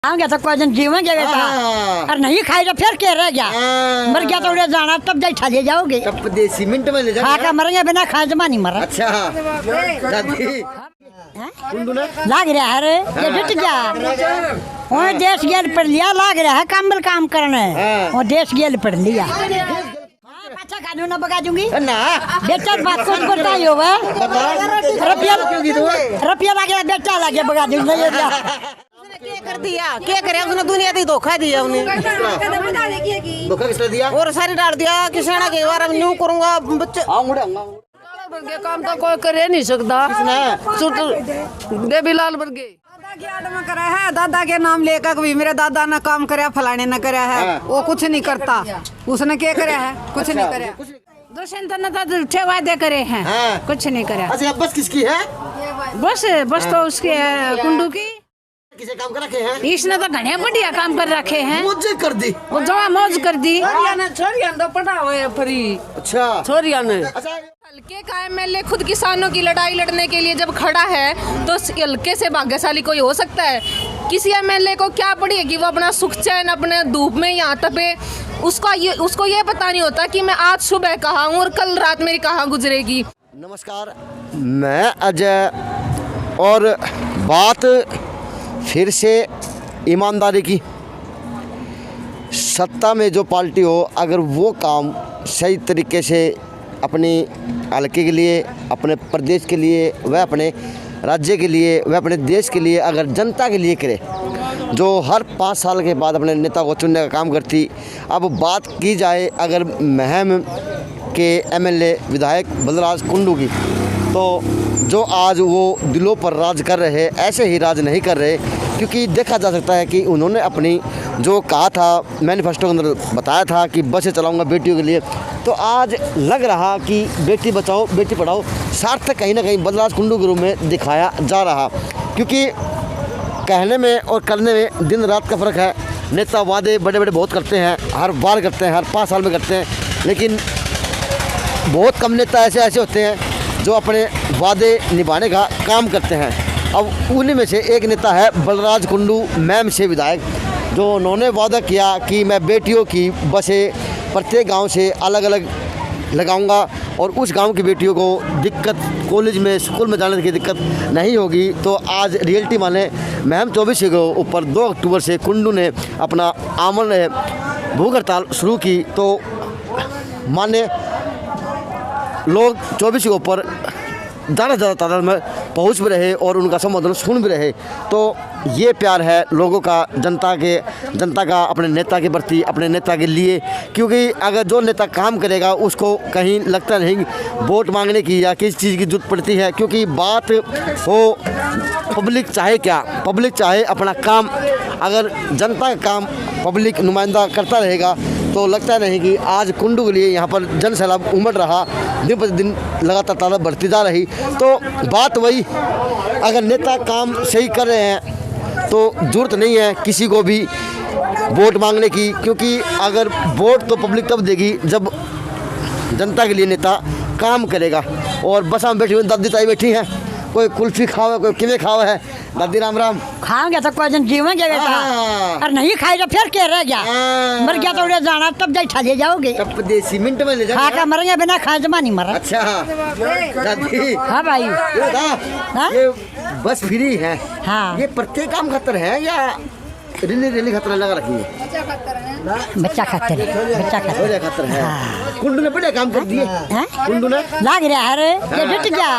आएंगे तो कोई दिन जीवेंगे बेटा, और नहीं खाई तो फिर क्या रह गया। मर गया तो उड़े जाना तब जाई ठा ले जाओगे। तब देसी मिनट में ले जाओगे। खा मरेंगे बिना खाए जमा नहीं मरा। अच्छा दादी लाग रहा है रे ये जुट गया। वो देश गेल पढ़ लिया, लाग रहा है कामल काम करने। वो देश गेल पढ़ लिया। अच्छा कानून ना बगा दूंगी ना बेटा बात कुछ करता ही होगा। रुपया लागे बेटा लागे बगा दूंगी। क्या कर दिया, क्या करे उसने, दुनिया दी धोखा दिया उन्हें। धोखा किसने दिया? और सारी डाल दिया किसान के बारे में न्यू करूंगा बच्चे। काम तो कोई करे नहीं सकता। देवीलाल बर्गे में करा है, दादा के नाम लेकर कभी मेरे दादा ने काम कराया, फलाने ने कराया है, वो कुछ नहीं करता। उसने क्या कराया है? कुछ नहीं कराया। दुष्यंत ने तो झूठे वादे करे हैं, कुछ नहीं कराया। अच्छा बस किसकी है? बस तो उसके कुंडू की। किसे काम कर रखे हैं? इसने तो घने बढ़िया काम कर रखे हैं। मौज कर दी। वो जवा मौज कर दी। छोरिया ने पढ़ा हुआ है फ्री। अच्छा छोरिया ने। अच्छा हल्के का एमएलए खुद किसानों की लड़ाई लड़ने के लिए जब खड़ा है तो हल्के से भाग्यशाली कोई हो सकता है? किसी एमएलए को क्या पड़ी है कि वो अपना सुख चैन अपने धूप में यहाँ तपे? उसको ये पता नहीं होता कि मैं आज सुबह कहाँ हूँ और कल रात मेरी कहाँ गुजरेगी। नमस्कार, मैं अजय और बात फिर से ईमानदारी की। सत्ता में जो पार्टी हो, अगर वो काम सही तरीके से अपनी हल्के के लिए, अपने प्रदेश के लिए, वह अपने राज्य के लिए, वह अपने देश के लिए, अगर जनता के लिए करे, जो हर 5 साल के बाद अपने नेता को चुनने का काम करती। अब बात की जाए अगर महम के एमएलए विधायक बलराज कुंडू की, तो जो आज वो दिलों पर राज कर रहे, ऐसे ही राज नहीं कर रहे, क्योंकि देखा जा सकता है कि उन्होंने अपनी जो कहा था मैनिफेस्टो के अंदर बताया था कि बसें चलाऊंगा बेटियों के लिए, तो आज लग रहा कि बेटी बचाओ बेटी पढ़ाओ सार्थक कहीं ना कहीं बलराज कुंडू के रूप में दिखाया जा रहा। क्योंकि कहने में और करने में दिन रात का फ़र्क है। नेता वादे बड़े बड़े बहुत करते हैं, हर बार करते हैं, हर 5 साल में करते हैं, लेकिन बहुत कम नेता ऐसे होते हैं जो अपने वादे निभाने का काम करते हैं। अब उन्हीं में से एक नेता है बलराज कुंडू मैम से विधायक, जो उन्होंने वादा किया कि मैं बेटियों की बसें प्रत्येक गांव से अलग अलग लगाऊंगा और उस गांव की बेटियों को दिक्कत, कॉलेज में स्कूल में जाने की दिक्कत नहीं होगी। तो आज रियलिटी माने महम 24 के ऊपर 2 अक्टूबर से कुंडू ने अपना आमरण भूख हड़ताल शुरू की। तो माने लोग 24 के ऊपर ज़्यादा से ज़्यादा तादाद में पहुँच भी रहे और उनका संबोधन सुन भी रहे। तो ये प्यार है लोगों का जनता का अपने नेता के प्रति, अपने नेता के लिए। क्योंकि अगर जो नेता काम करेगा उसको कहीं लगता नहीं वोट मांगने की या किसी चीज़ की जरूरत पड़ती है। क्योंकि बात हो पब्लिक चाहे क्या, पब्लिक चाहे अपना काम, अगर जनता का काम पब्लिक नुमाइंदा करता रहेगा तो लगता नहीं कि आज कुंडू के लिए यहाँ पर जन सैलाब उमड़ रहा, दिन प्रतिदिन लगातार तादाद बढ़ती जा रही। तो बात वही, अगर नेता काम सही कर रहे हैं तो ज़रूरत नहीं है किसी को भी वोट मांगने की। क्योंकि अगर वोट तो पब्लिक तब देगी जब जनता के लिए नेता काम करेगा। और बस हम बैठी हुई दादी ताई बैठी हैं, कोई कुल्फी खावा, कोई किमे खावा है। दादी राम राम। खाएंगे तो कोई दिन जीवेंगे बेटा, और नहीं खाई तो फिर क्या रह गया। मर गया तो उड़े जाना तब जाई ठा ले जाओगे। तब देसी मिनट में ले जाओगे। खा मरेंगे बिना खाए जमा नहीं मरा। अच्छा दादी, हाँ भाई, ये बस फ्री है। हाँ, ये प्रत्येक काम खतर है या रेली खतर लगा रखी है? बच्चा खाते खतर है। कुंडू ने बड़े काम कर दिए। कुंडू ने लाग रहा है रे ये जुट गया।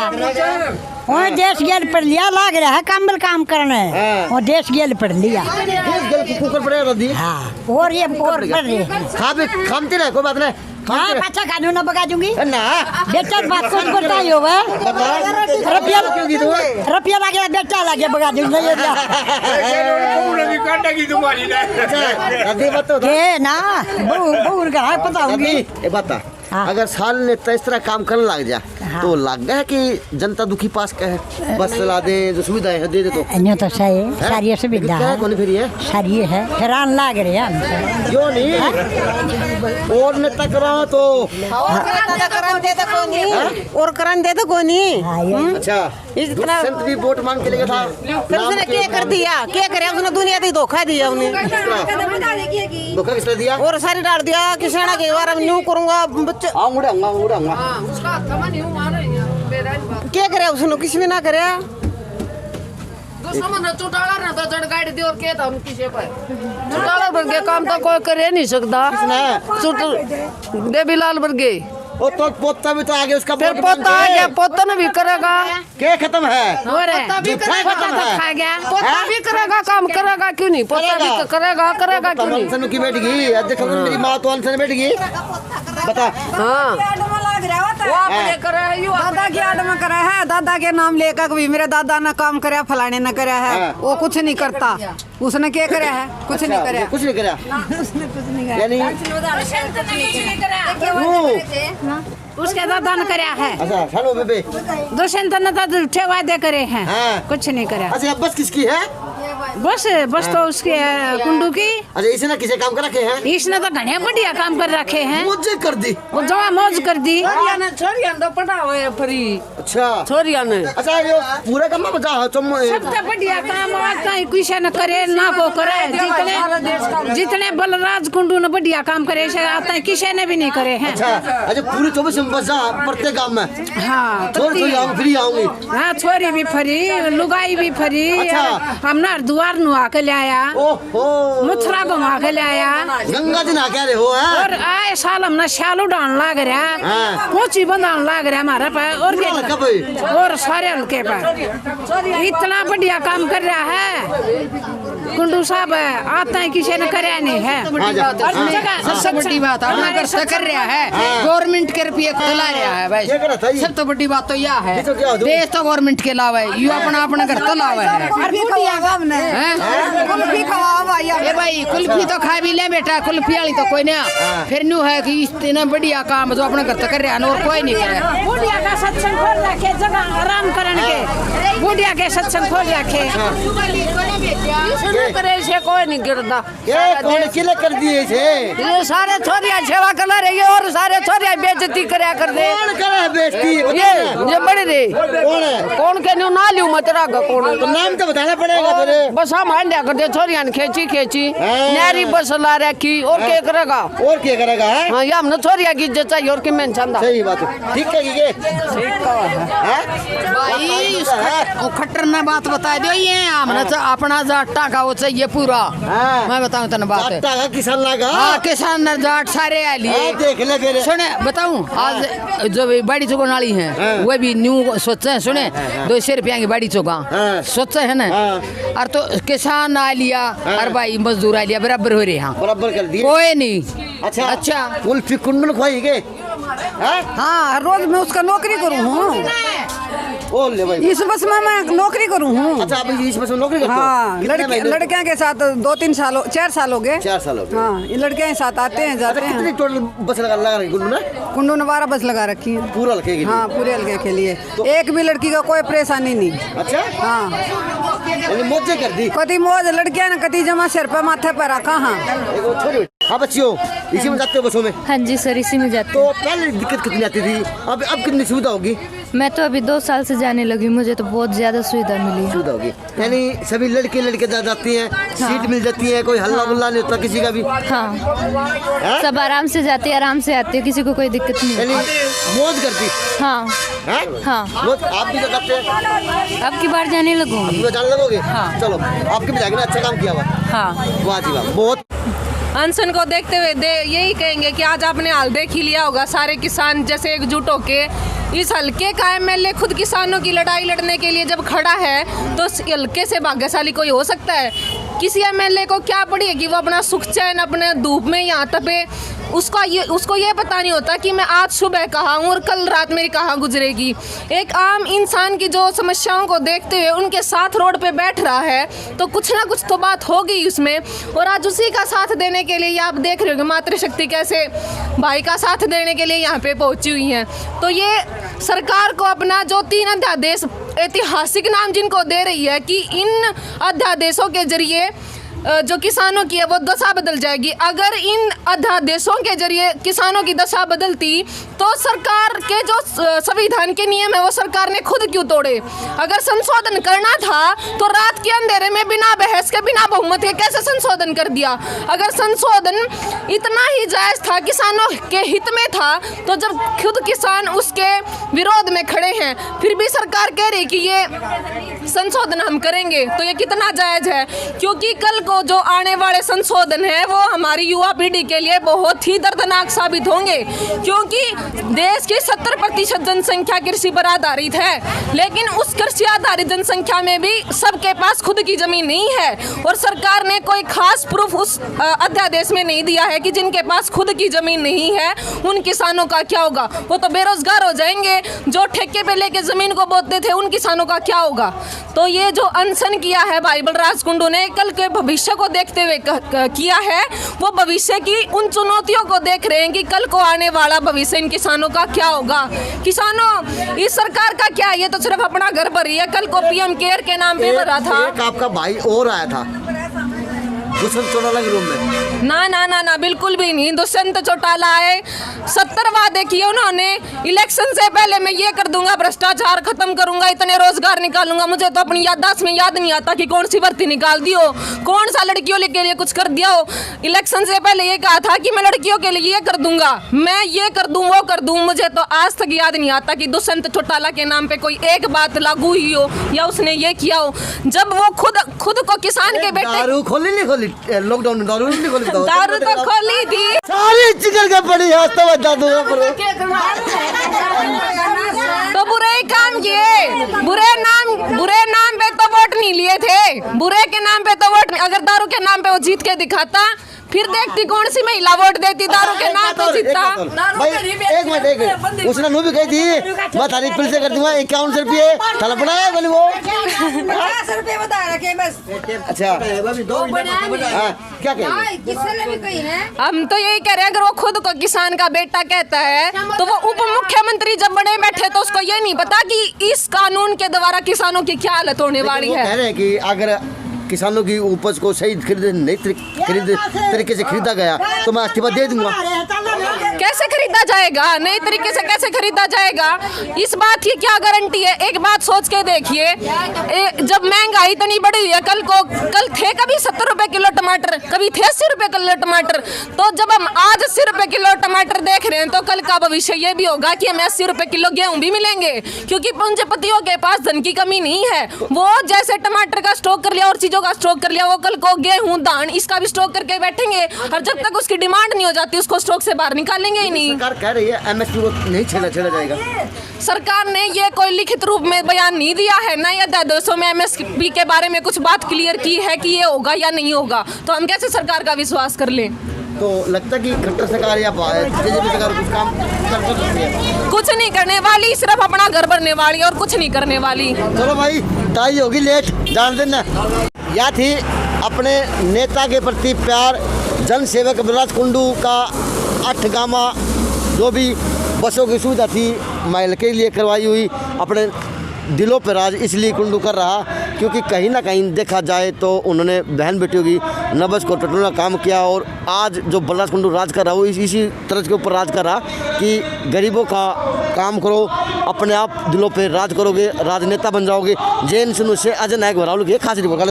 वो देश गेल पढ़ लिया, लाग रहा है कामल काम करने। वो देश गेल पढ़ लिया। कुकर पड़ेगा दी। हाँ, और ये और पढ़ रहे खामते रहे, कोई बात नहीं। हाँ, अच्छा कानून ना बगा दूंगी ना बेटा बात कुछ करता ही होगा। रुपया लागे बेटा लागे बगा दूंगी। ना बहू का पता होगी। बता हाँ। अगर साल ने इस तरह काम करने लग जा तो लग गया है कि जनता दुखी पास का है, बस चला दे जो सुविधाएं है दे दे तो अन्य तो सही है, सारी सुविधा है, कौन फिर ये सारी है, हैरान लाग रहे हैं हम। क्यों नहीं और नेता करो तो और करन दे तो कोनी। हाँ, ये अच्छा इतना संत भी वोट मांग के लेके था फिर उसने क्या कर दिया, क्या करे उसने, दुनिया दी धोखा दिया उन्हें, धोखा किसने दिया? और सारी डाल दिया किसाना के बारे में यूं करूंगा बच्चे, आऊंगा क्या करे उसने, किसी भी ना करे। चौटाला वर्गे काम तो कोई करे नहीं सकता, देवीलाल वर्गे वो तो पोता भी तो आगे उसका फिर पोता आ गया, पोता ने भी करेगा, क्या खत्म है पोता भी झूठा खत्म है खा गया, पोता भी करेगा काम, करेगा क्यों नहीं, पोता भी करेगा क्यों नहीं। अनसन की बैठ गई अध्यक्ष मेरी माँ तो अनसन बैठ गई बता। हाँ वो आपने करे है, यो दादा की आड़ में करे है, दादा के नाम लेकर भी मेरे दादा ने काम करे, फलाने ने करे है, वो कुछ नहीं करता, उसने क्या करे है, कुछ नहीं करे, कुछ नहीं करा उसने कुछ नहीं करे, यानी उसके दादा ने करे है। अच्छा हेलो बेबे दुष्यंत ने तो झूठे वादे करे हैं, हाँ। कुछ नहीं करे। अच्छा बस किसकी है? बस तो उसके कुंडू की, अच्छा इसने किसे काम कर रखे हैं? इसने तो घने बढ़िया काम कर रखे हैं, मुझे कर दी वो जवा मौज कर दी, छोरिया ने पढ़ा हुआ फ्री, अच्छा छोरिया ने अच्छा ये पूरा काम बचा सबसे बढ़िया काम आता है, किसी ने करे ना को करे, जितने बलराज कुंडू ने बढ़िया काम करे आता है, किसी ने भी नहीं करे हैं। अच्छा पूरी 24 बजा प्रत्येक काम में हाँ थोड़ी फ्री आऊंगी। हाँ छोरी भी फ्री, लुगाई भी फ्री, अच्छा। हमने द्वार नुआ के लाया, ओहो मथुरा घुमा के लाया, गंगा जी ना कह रहे हो हैं? और आए साल हमने शालू डाल लाग रहा, हाँ। पोची बंधान लाग रहा हमारे पे, और सारे हल्के पे इतना बढ़िया काम कर रहा है कुंडू साहब, आता है किसी ने करे नहीं है। सबसे बड़ी बात अपना घर कर रहा है, गवर्नमेंट के रुपये चला रहा है भाई, सब तो बड़ी बात तो यह है, देश तो गवर्नमेंट के अलावा है, यू अपना अपना घर तो लावा है। ए भाई कुल्फी तो खा भी ले बेटा, कुल्फी वाली तो कोई नहीं, फिर न्यू है कि इतना बढ़िया काम जो अपना घर तो कर रहा है और कोई नहीं करे। बुढ़िया का सत्संग खोल रखे, जगह आराम करने के, बुढ़िया के सत्संग खोल रखे, करे से कोई नहीं गिरता, कौन किले कर दिए थे? ये सारे छोरिया सेवा कर रही है और सारे छोरिया बेइज्जती करया कर दे, कौन करे बेइज्जती? ये बड़े रे कौन है? कौन के न्यू ना लियो मत रागा कौन, तो नाम तो बताना पड़ेगा फिर। बस हम हंडा कर दे, छोरिया ने खींची नारी बस ला रखी, और क्या करेगा, और क्या करेगा है? हाँ ये हमने छोरिया की इज्जत चाहिए और कि मैं चंदा सही बात है, ठीक है ये भाई वो खट्टर ने बात बता दो, ये हमने तो अपना जाटा का वो चाहिए पूरा, मैं बताऊं तेन बात, किसान लगा हाँ किसान जाट सारे आ लिए, देख ले फिर सुने बताऊं, आज जो बाड़ी चौका नाली है वो भी न्यू सोचे हैं, सुने 200 रुपया की बाड़ी चौका सोचे है ना, और तो किसान आ लिया और भाई मजदूर आ लिया, बराबर हो रहे हैं, बराबर कर दिए कोई नहीं। अच्छा कुल्फी कुंडन खुआएंगे? हाँ रोज मैं उसका नौकरी करूँ हूँ, ले भाई इस बस में मैं नौकरी करूँ हूँ। अच्छा आप इस बस में नौकरी करते हो? हाँ कितने महीने? लड़कियों के साथ 2-3 साल 4 साल हो गए। 4 साल हो गए। हाँ ये लड़के के साथ आते हैं जाते कितनी हैं। टोटल बस लगा रही कुंडू ने? कुंडू ने 12 बस लगा रखी है पूरा हल्के के लिए? हाँ पूरे हल्के के लिए, एक भी लड़की का कोई परेशानी नहीं। अच्छा हाँ यानी मौजे कर दी। कभी मौज लड़कियां ने कभी जमा सिर पे माथे पर रखा। हाँ हाँ बच्चियों इसी में जाते हो बसों में? हाँ जी सर इसी में जाते तो पहले दिक्कत कितनी आती थी, अब कितनी सुविधा होगी? मैं तो अभी 2 साल से जाने लगी, मुझे तो बहुत ज्यादा सुविधा मिली है। सुविधा होगी यानी सभी लड़के जाती हैं, सीट मिल जाती है, कोई हल्ला गुल्ला नहीं होता किसी का भी? हाँ सब आराम से जाते हैं, आराम से आते हैं, किसी को कोई दिक्कत नहीं यानी मौज करती? हाँ हाँ मौज आप भी जाते हैं? अब की बार जाने लगूंगी। जाने लगोगे? हाँ चलो आपके भी जाएंगे, अच्छा काम किया हुआ। हाँ वाह जी वाह बहुत। अनशन को देखते हुए यही कहेंगे कि आज आपने हाल देख ही लिया होगा, सारे किसान जैसे एकजुट होके इस हल्के का एमएलए खुद किसानों की लड़ाई लड़ने के लिए जब खड़ा है तो इस हल्के से भाग्यशाली कोई हो सकता है? किसी एमएलए को क्या पड़ी है कि वो अपना सुख चैन अपने धूप में यहाँ तपे, उसको ये पता नहीं होता कि मैं आज सुबह कहाँ हूँ और कल रात मेरी कहाँ गुजरेगी। एक आम इंसान की जो समस्याओं को देखते हुए उनके साथ रोड पे बैठ रहा है तो कुछ ना कुछ तो बात होगी उसमें। और आज उसी का साथ देने के लिए आप देख रहे हो मातृशक्ति कैसे भाई का साथ देने के लिए यहाँ पे पहुँची हुई हैं। तो ये सरकार को अपना जो 3 अध्यादेश ऐतिहासिक नाम जिनको दे रही है कि इन अध्यादेशों के जरिए जो किसानों की है वो दशा बदल जाएगी। अगर इन अध्यादेशों के जरिए किसानों की दशा बदलती तो सरकार के जो संविधान के नियम है वो सरकार ने खुद क्यों तोड़े। अगर संशोधन करना था तो रात के अंधेरे में बिना बहस के बिना बहुमत के कैसे संशोधन कर दिया। अगर संशोधन इतना ही जायज था, किसानों के हित में था, तो जब खुद किसान उसके विरोध में खड़े हैं फिर भी सरकार कह रही कि ये संशोधन हम करेंगे, तो ये कितना जायज है। क्योंकि कल को जो आने वाले संशोधन है वो हमारी युवा पीढ़ी के लिए बहुत ही दर्दनाक साबित होंगे। क्योंकि देश की 70% जनसंख्या कृषि पर आधारित है, लेकिन उस कृषि आधारित जनसंख्या में भी सबके पास खुद की जमीन नहीं है। और सरकार ने कोई खास प्रूफ उस अध्यादेश में नहीं दिया है कि जिनके पास खुद की जमीन नहीं है उन किसानों का क्या होगा। वो तो बेरोजगार हो जाएंगे। जो ठेके पे लेके जमीन को बोते थे उन किसानों का क्या होगा। तो ये जो अनशन किया है भाई बलराज कुंडू ने कल के भविष्य को देखते हुए किया है, वो भविष्य की उन चुनौतियों को देख रहे हैं कि कल को आने वाला भविष्य इन किसानों का क्या होगा। किसानों इस सरकार का क्या, ये तो सिर्फ अपना घर भरी है। कल को पीएम केयर के नाम पे भरा था। एक आपका भाई और आया था दुष्यंत चौटाला के रूम में। ना ना ना ना बिल्कुल भी नहीं। दुष्यंत चौटाला आए, 70 वादे किए उन्होंने। इलेक्शन से पहले मैं ये कर दूंगा, भ्रष्टाचार खत्म करूंगा, इतने रोजगार निकालूंगा। मुझे तो अपनी याददाश्त में याद नहीं आता कि कौन सी भर्ती निकाल दी हो, कौन सा लड़कियों के लिए कुछ कर दिया हो। इलेक्शन से पहले ये कहा था कि मैं लड़कियों के लिए ये कर दूंगा, मैं ये कर दूं वो कर दूं। मुझे तो आज तक याद नहीं आता कि दुष्यंत चौटाला के नाम पे कोई एक बात लागू हुई हो या उसने ये किया हो। जब वो खुद को किसान के बेटे दारू खोली नहीं खोली, लॉकडाउन में दारू नहीं खोली, दारू तो खोली थी सारी चिकन का पड़ी है तो बता दो। तो बुरे ही काम किए, बुरे नाम पे तो वोट नहीं लिए थे। बुरे के नाम पे तो वोट, अगर दारू के नाम पे वो जीत के दिखाता फिर देखती कौन सी महिला वोट देती। दारू के नाम पे जीतता। भाई एक मिनट उसने नू भी कही थी मैं थारी फिर से कर दूंगा 51 रुपये थाला बनाया बोली वो 50 रुपये बता रखे बस। अच्छा क्या कहेंगे? हम तो यही कह रहे हैं, अगर वो खुद को किसान का बेटा कहता है तो वो उप मुख्यमंत्री जब बने बैठे तो उसको ये नहीं पता कि इस कानून के द्वारा किसानों की क्या हालत होने वाली है। कह रहे हैं कि अगर किसानों की उपज को सही तरीके से खरीदा गया तो मैं इस्तीफा दे दूंगा। कैसे खरीदा जाएगा? नई तरीके से कैसे खरीदा जाएगा? इस बात की क्या गारंटी है? एक बात सोच के देखिए, जब महंगाई इतनी बढ़ी हुई है, कल थे कभी 70 रुपए किलो टमाटर, कभी थे 80 रुपए किलो टमाटर। तो जब हम आज 80 रुपए किलो टमाटर देख रहे हैं तो कल का भविष्य ये भी होगा कि हमें 80 रुपए किलो गेहूं भी मिलेंगे। क्योंकि पूंजीपतियों के पास धन की कमी नहीं है। वो जैसे टमाटर का स्टॉक कर लिया और चीजों का स्टॉक कर लिया, वो कल को गेहूं धान इसका भी स्टॉक करके बैठेंगे। और जब तक उसकी डिमांड नहीं हो जाती उसको स्टॉक से बाहर निकालेंगे ही नहीं। सरकार कह रही है एमएसपी को नहीं छेड़ा जाएगा। सरकार ने ये कोई लिखित रूप में बयान नहीं दिया है, ना ये अध्यादेशों में एमएसपी के बारे में कुछ बात क्लियर की है कि ये होगा या नहीं होगा। तो हम कैसे सरकार का विश्वास कर लें? तो लगता है कि खट्टर सरकार या बीजेपी सरकार कुछ काम कर सकती है? कुछ नहीं करने वाली, सिर्फ अपना घर भरने वाली और कुछ नहीं करने वाली। चलो भाई टाई होगी लेट जान देना। यह थी अपने नेता के प्रति प्यार जन सेवक बलराज कुंडू का 8 गामा जो भी बसों की सुविधा थी महिला के लिए करवाई हुई, अपने दिलों पर राज इसलिए कुंडू कर रहा क्योंकि कहीं ना कहीं देखा जाए तो उन्होंने बहन बेटियों की नब्ज को टटोलने का काम किया। और आज जो बलराज कुंडू राज कर रहा वो इसी तरह के ऊपर राज कर रहा कि गरीबों का काम करो, अपने आप दिलों पर राज करोगे, राजनेता बन जाओगे। जैन सुनु से अजय नायक भरावल की खास रिपोर्ट।